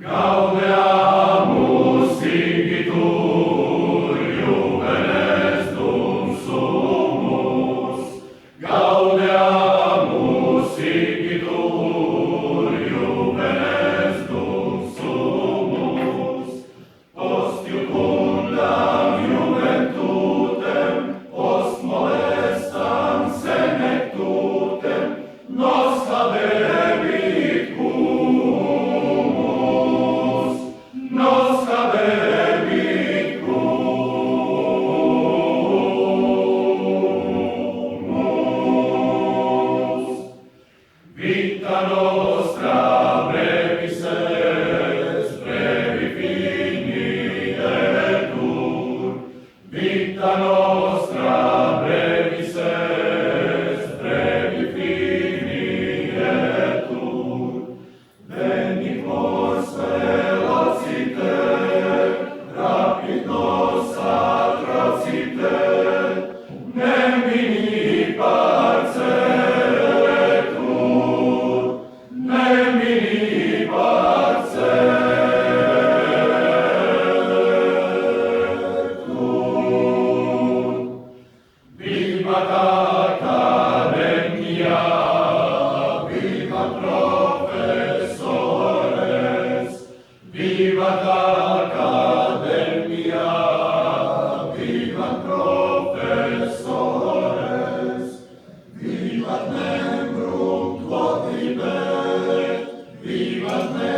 Gaudeamus igitur iuvenes dum sumus. Gaudeamus igitur iuvenes dum sumus. Post iucundam juventutem, post molestam senectutem, nos habebit humus, nos habebit humus. Vita nostra brevis est, brevi finietur. Vita nostra brevis est, brevi finietur. Veni quos velocite, rapid nos atrocite, nemini parcetur, nemini parcetur. Vivat Academia, vivat professores, vivat Academia, vivat professores, vivat membrum quod libet, vivat membrum